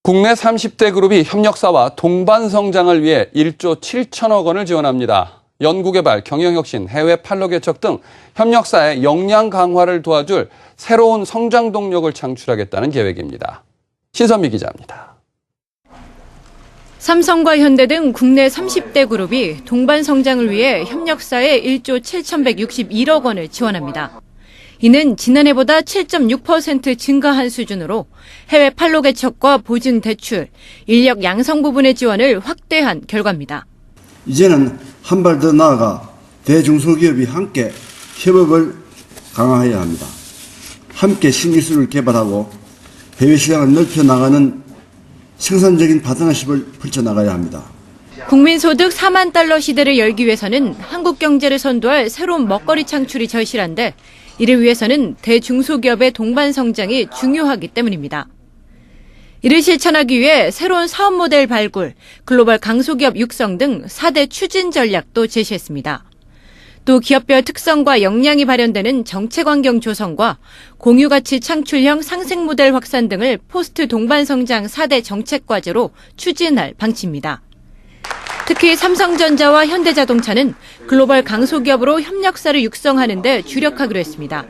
국내 30대 그룹이 협력사와 동반 성장을 위해 1조 7천억 원을 지원합니다. 연구개발, 경영혁신, 해외 판로 개척 등 협력사의 역량 강화를 도와줄 새로운 성장 동력을 창출하겠다는 계획입니다. 신선미 기자입니다. 삼성과 현대 등 국내 30대 그룹이 동반 성장을 위해 협력사에 1조 7,161억 원을 지원합니다. 이는 지난해보다 7.6% 증가한 수준으로 해외 판로 개척과 보증 대출, 인력 양성 부분의 지원을 확대한 결과입니다. 이제는 한 발 더 나아가 대중소기업이 함께 협업을 강화해야 합니다. 함께 신기술을 개발하고 해외 시장을 넓혀나가는 생산적인 파트너십을 펼쳐나가야 합니다. 국민소득 4만 달러 시대를 열기 위해서는 한국 경제를 선도할 새로운 먹거리 창출이 절실한데 이를 위해서는 대중소기업의 동반 성장이 중요하기 때문입니다. 이를 실천하기 위해 새로운 사업 모델 발굴, 글로벌 강소기업 육성 등 4대 추진 전략도 제시했습니다. 또 기업별 특성과 역량이 발현되는 정책 환경 조성과 공유가치 창출형 상생 모델 확산 등을 포스트 동반 성장 4대 정책 과제로 추진할 방침입니다. 특히 삼성전자와 현대자동차는 글로벌 강소기업으로 협력사를 육성하는 데 주력하기로 했습니다.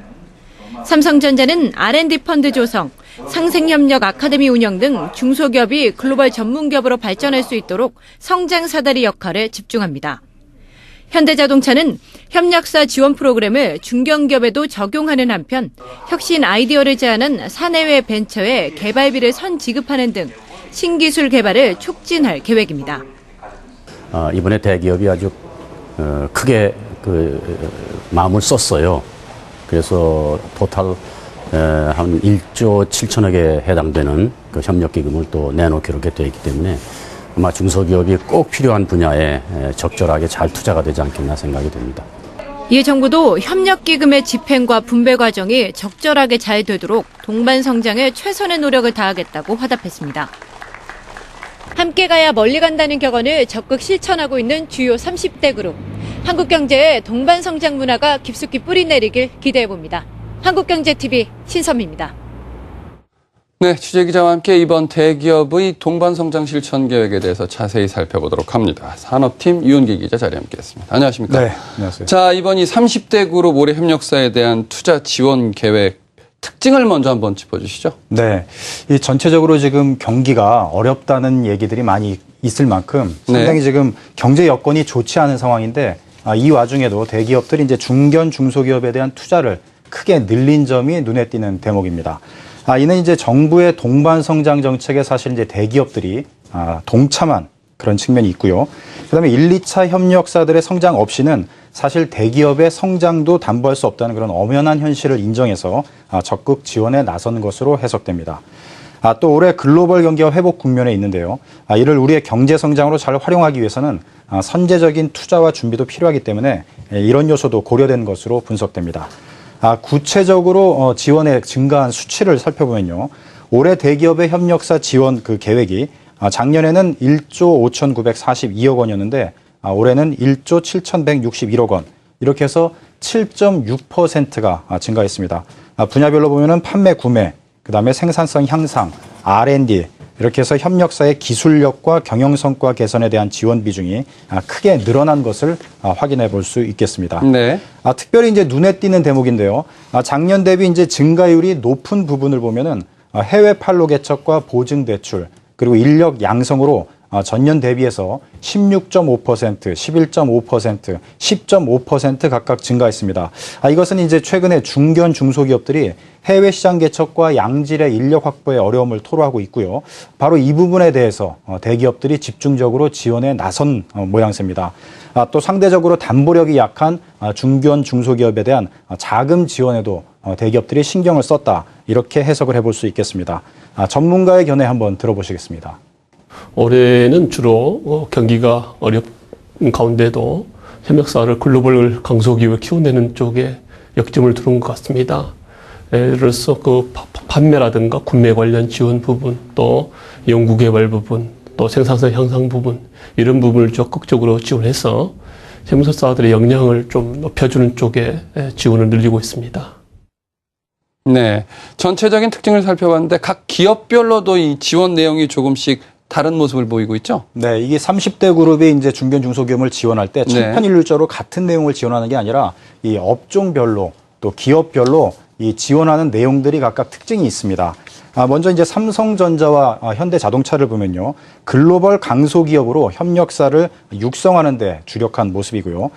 삼성전자는 R&D 펀드 조성, 상생협력 아카데미 운영 등 중소기업이 글로벌 전문기업으로 발전할 수 있도록 성장 사다리 역할에 집중합니다. 현대자동차는 협력사 지원 프로그램을 중견기업에도 적용하는 한편 혁신 아이디어를 제안한 사내외 벤처에 개발비를 선지급하는 등 신기술 개발을 촉진할 계획입니다. 이번에 대기업이 아주 크게 마음을 썼어요. 그래서 토탈 한 1조 7천억에 해당되는 그 협력기금을 또 내놓기로 되어 있기 때문에 아마 중소기업이 꼭 필요한 분야에 적절하게 잘 투자가 되지 않겠나 생각이 됩니다. 이에 정부도 협력기금의 집행과 분배 과정이 적절하게 잘 되도록 동반 성장에 최선의 노력을 다하겠다고 화답했습니다. 함께 가야 멀리 간다는 격언을 적극 실천하고 있는 주요 30대 그룹. 한국 경제의 동반 성장 문화가 깊숙이 뿌리내리길 기대해봅니다. 한국경제TV 신선미입니다. 네, 취재기자와 함께 이번 대기업의 동반성장 실천 계획에 대해서 자세히 살펴보도록 합니다. 산업팀 유은기 기자 자리에 함께했습니다. 안녕하십니까? 네, 안녕하세요. 자, 이번 이 30대 그룹 올해 협력사에 대한 투자 지원 계획 특징을 먼저 한번 짚어주시죠. 네, 이 전체적으로 지금 경기가 어렵다는 얘기들이 많이 있을 만큼 상당히 지금 경제 여건이 좋지 않은 상황인데 이 와중에도 대기업들이 이제 중견 중소기업에 대한 투자를 크게 늘린 점이 눈에 띄는 대목입니다. 이는 이제 정부의 동반 성장 정책에 사실 이제 대기업들이 동참한 그런 측면이 있고요. 그다음에 1, 2차 협력사들의 성장 없이는 사실 대기업의 성장도 담보할 수 없다는 그런 엄연한 현실을 인정해서 적극 지원에 나선 것으로 해석됩니다. 또 올해 글로벌 경기가 회복 국면에 있는데요. 이를 우리의 경제 성장으로 잘 활용하기 위해서는 선제적인 투자와 준비도 필요하기 때문에 이런 요소도 고려된 것으로 분석됩니다. 구체적으로 지원의 증가한 수치를 살펴보면요. 올해 대기업의 협력사 지원 그 계획이 작년에는 1조 5,942억 원이었는데 올해는 1조 7,161억 원. 이렇게 해서 7.6%가 증가했습니다. 분야별로 보면은 판매, 구매, 그다음에 생산성 향상, R&D 이렇게 해서 협력사의 기술력과 경영 성과 개선에 대한 지원 비중이 크게 늘어난 것을 확인해 볼 수 있겠습니다. 네. 특별히 이제 눈에 띄는 대목인데요. 작년 대비 이제 증가율이 높은 부분을 보면은 해외 판로 개척과 보증 대출 그리고 인력 양성으로 전년 대비해서 16.5%, 11.5%, 10.5% 각각 증가했습니다. 이것은 이제 최근에 중견 중소기업들이 해외 시장 개척과 양질의 인력 확보에 어려움을 토로하고 있고요. 바로 이 부분에 대해서 대기업들이 집중적으로 지원에 나선 모양새입니다. 또 상대적으로 담보력이 약한 중견 중소기업에 대한 자금 지원에도 대기업들이 신경을 썼다. 이렇게 해석을 해볼 수 있겠습니다. 전문가의 견해 한번 들어보시겠습니다. 올해는 주로 경기가 어렵은 가운데도 협력사를 글로벌 강소기업을 키워내는 쪽에 역점을 두는 것 같습니다. 예를 들어서 그 판매라든가 구매 관련 지원 부분, 또 연구개발 부분, 또 생산성 향상 부분 이런 부분을 적극적으로 지원해서 협력사들의 역량을 좀 높여주는 쪽에 지원을 늘리고 있습니다. 네. 전체적인 특징을 살펴봤는데 각 기업별로도 이 지원 내용이 조금씩 다른 모습을 보이고 있죠? 네, 이게 30대 그룹이 이제 중견 중소기업을 지원할 때 천편일률적으로 같은 내용을 지원하는 게 아니라 이 업종별로 또 기업별로 이 지원하는 내용들이 각각 특징이 있습니다. 먼저 이제 삼성전자와 현대자동차를 보면요. 글로벌 강소기업으로 협력사를 육성하는 데 주력한 모습이고요.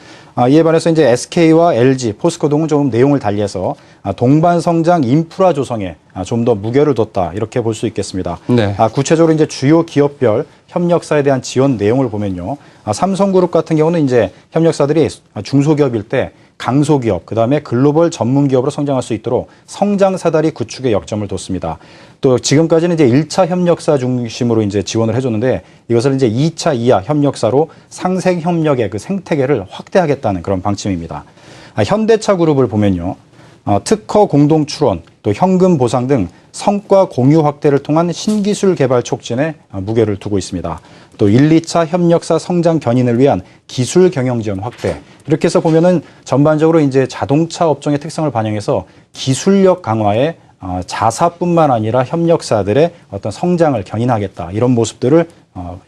이에 반해서 이제 SK와 LG, 포스코 등은 조금 내용을 달리해서 동반성장 인프라 조성에 좀 더 무게를 뒀다. 이렇게 볼 수 있겠습니다. 네. 구체적으로 이제 주요 기업별 협력사에 대한 지원 내용을 보면요. 삼성그룹 같은 경우는 이제 협력사들이 중소기업일 때 강소기업, 그다음에 글로벌 전문 기업으로 성장할 수 있도록 성장 사다리 구축에 역점을 뒀습니다. 또 지금까지는 이제 1차 협력사 중심으로 이제 지원을 해줬는데 이것을 이제 2차 이하 협력사로 상생 협력의 그 생태계를 확대하겠다는 그런 방침입니다. 현대차 그룹을 보면요. 특허 공동 출원, 또 현금 보상 등 성과 공유 확대를 통한 신기술 개발 촉진에 무게를 두고 있습니다. 또 1, 2차 협력사 성장 견인을 위한 기술 경영 지원 확대. 이렇게 해서 보면은 전반적으로 이제 자동차 업종의 특성을 반영해서 기술력 강화에 자사뿐만 아니라 협력사들의 어떤 성장을 견인하겠다. 이런 모습들을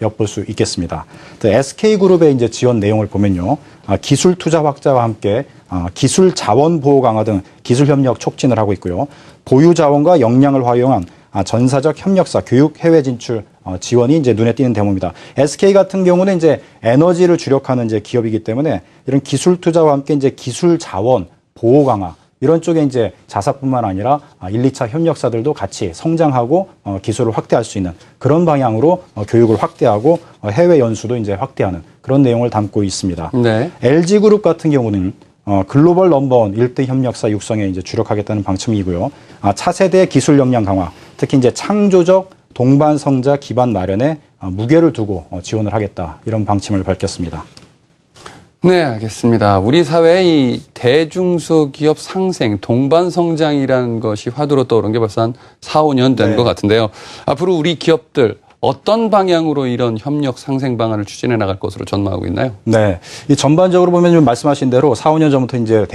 엿볼 수 있겠습니다. SK그룹의 이제 지원 내용을 보면요. 기술 투자 확대와 함께 기술 자원 보호 강화 등 기술 협력 촉진을 하고 있고요. 보유 자원과 역량을 활용한 전사적 협력사, 교육, 해외 진출 지원이 이제 눈에 띄는 대목입니다. SK 같은 경우는 이제 에너지를 주력하는 이제 기업이기 때문에 이런 기술 투자와 함께 이제 기술 자원 보호 강화 이런 쪽에 이제 자사뿐만 아니라 1, 2차 협력사들도 같이 성장하고 기술을 확대할 수 있는 그런 방향으로 교육을 확대하고 해외 연수도 이제 확대하는 그런 내용을 담고 있습니다. 네. LG그룹 같은 경우는 글로벌 넘버원 1등 협력사 육성에 이제 주력하겠다는 방침이고요. 차세대 기술 역량 강화, 특히 이제 창조적 동반성자 기반 마련에 무게를 두고 지원을 하겠다 이런 방침을 밝혔습니다. 네, 알겠습니다. 우리 사회의 이 대중소기업 상생, 동반성장이라는 것이 화두로 떠오른 게 벌써 한 4, 5년 된 것 같은데요. 앞으로 우리 기업들 어떤 방향으로 이런 협력 상생 방안을 추진해 나갈 것으로 전망하고 있나요? 네. 이 전반적으로 보면 좀 말씀하신 대로 4, 5년 전부터 이제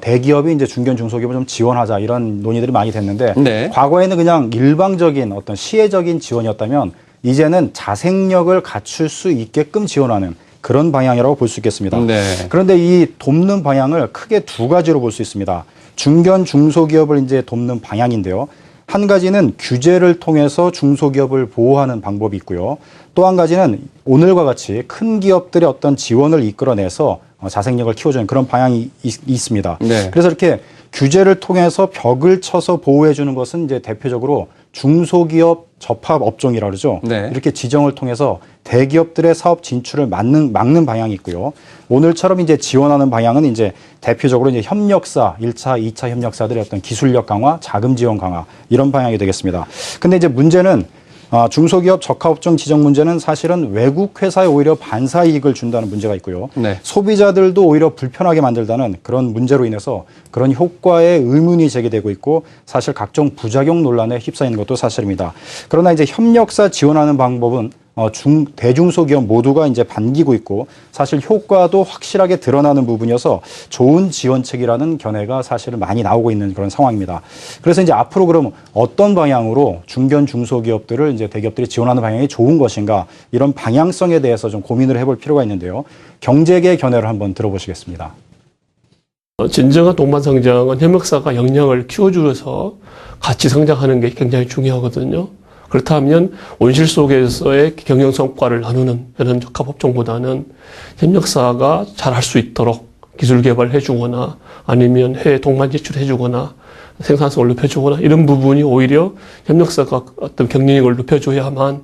대기업이 이제 중견 중소기업을 좀 지원하자 이런 논의들이 많이 됐는데 네. 과거에는 그냥 일방적인 어떤 시혜적인 지원이었다면 이제는 자생력을 갖출 수 있게끔 지원하는 그런 방향이라고 볼 수 있겠습니다. 네. 그런데 이 돕는 방향을 크게 두 가지로 볼 수 있습니다. 중견 중소기업을 이제 돕는 방향인데요. 한 가지는 규제를 통해서 중소기업을 보호하는 방법이 있고요. 또 한 가지는 오늘과 같이 큰 기업들의 어떤 지원을 이끌어내서 자생력을 키워주는 그런 방향이 있습니다. 네. 그래서 이렇게 규제를 통해서 벽을 쳐서 보호해 주는 것은 이제 대표적으로 중소기업 접합 업종이라 그러죠. 네. 이렇게 지정을 통해서 대기업들의 사업 진출을 막는 방향이 있고요. 오늘처럼 이제 지원하는 방향은 이제 대표적으로 이제 협력사, 1차, 2차 협력사들의 어떤 기술력 강화, 자금 지원 강화 이런 방향이 되겠습니다. 근데 이제 문제는 중소기업 적합업종 지정 문제는 사실은 외국 회사에 오히려 반사 이익을 준다는 문제가 있고요. 네. 소비자들도 오히려 불편하게 만들다는 그런 문제로 인해서 그런 효과에 의문이 제기되고 있고 사실 각종 부작용 논란에 휩싸이는 것도 사실입니다. 그러나 이제 협력사 지원하는 방법은 대중소기업 모두가 이제 반기고 있고 사실 효과도 확실하게 드러나는 부분이어서 좋은 지원책이라는 견해가 사실은 많이 나오고 있는 그런 상황입니다. 그래서 이제 앞으로 그럼 어떤 방향으로 중견 중소기업들을 이제 대기업들이 지원하는 방향이 좋은 것인가 이런 방향성에 대해서 좀 고민을 해볼 필요가 있는데요. 경제계 견해를 한번 들어보시겠습니다. 진정한 동반성장은 협력사가 역량을 키워주어서 같이 성장하는 게 굉장히 중요하거든요. 그렇다면 온실 속에서의 경영 성과를 나누는 이런 적합업종보다는 협력사가 잘할 수 있도록 기술 개발을 해주거나 아니면 해외 동반 제출해주거나 생산성을 높여주거나 이런 부분이 오히려 협력사가 어떤 경쟁력을 높여줘야만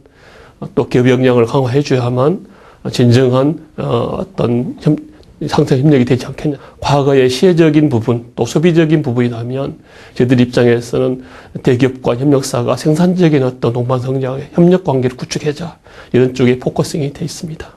또 기업 역량을 강화해줘야만 진정한 어떤 상생 협력이 되지 않겠냐. 과거의 시혜적인 부분 또 소비적인 부분이라면 저희들 입장에서는 대기업과 협력사가 생산적인 어떤 동반성장의 협력 관계를 구축하자 이런 쪽에 포커싱이 돼 있습니다.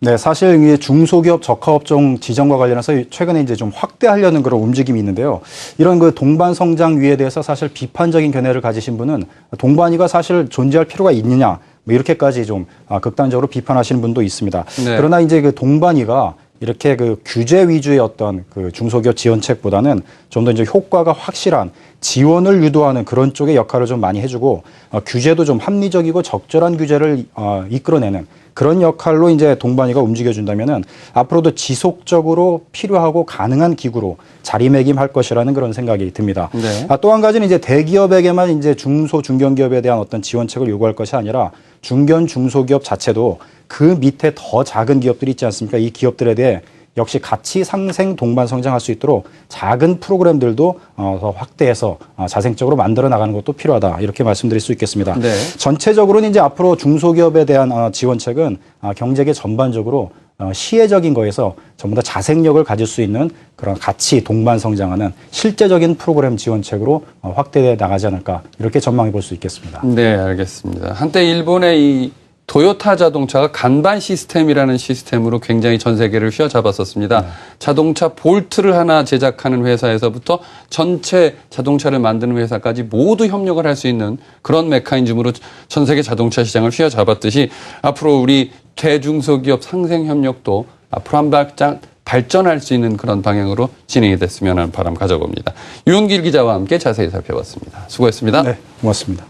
네, 사실 이 중소기업 적합업종 지정과 관련해서 최근에 이제 좀 확대하려는 그런 움직임이 있는데요. 이런 그 동반성장위에 대해서 사실 비판적인 견해를 가지신 분은 동반위가 사실 존재할 필요가 있느냐 뭐 이렇게까지 좀 극단적으로 비판하시는 분도 있습니다. 네. 그러나 이제 그 동반위가 이렇게 그 규제 위주의 어떤 그 중소기업 지원책보다는 좀 더 이제 효과가 확실한 지원을 유도하는 그런 쪽의 역할을 좀 많이 해주고 규제도 좀 합리적이고 적절한 규제를 이끌어내는 그런 역할로 이제 동반이가 움직여준다면은 앞으로도 지속적으로 필요하고 가능한 기구로 자리매김할 것이라는 그런 생각이 듭니다. 네. 또 한 가지는 이제 대기업에게만 이제 중소 중견기업에 대한 어떤 지원책을 요구할 것이 아니라 중견 중소기업 자체도 그 밑에 더 작은 기업들이 있지 않습니까? 이 기업들에 대해 역시 같이 상생 동반 성장할 수 있도록 작은 프로그램들도 더 확대해서 자생적으로 만들어 나가는 것도 필요하다 이렇게 말씀드릴 수 있겠습니다. 네. 전체적으로는 이제 앞으로 중소기업에 대한 지원책은 경제계 전반적으로 시혜적인 거에서 전부 다 자생력을 가질 수 있는 그런 같이 동반 성장하는 실제적인 프로그램 지원책으로 확대해 나가지 않을까 이렇게 전망해 볼 수 있겠습니다. 네, 알겠습니다. 한때 일본의 이 도요타 자동차가 간반 시스템이라는 시스템으로 굉장히 전 세계를 휘어잡았었습니다. 자동차 볼트를 하나 제작하는 회사에서부터 전체 자동차를 만드는 회사까지 모두 협력을 할 수 있는 그런 메커니즘으로 전 세계 자동차 시장을 휘어잡았듯이 앞으로 우리 대중소기업 상생 협력도 앞으로 한 발짝 발전할 수 있는 그런 방향으로 진행이 됐으면 하는 바람 가져봅니다. 윤길 기자와 함께 자세히 살펴봤습니다. 수고했습니다. 네, 고맙습니다.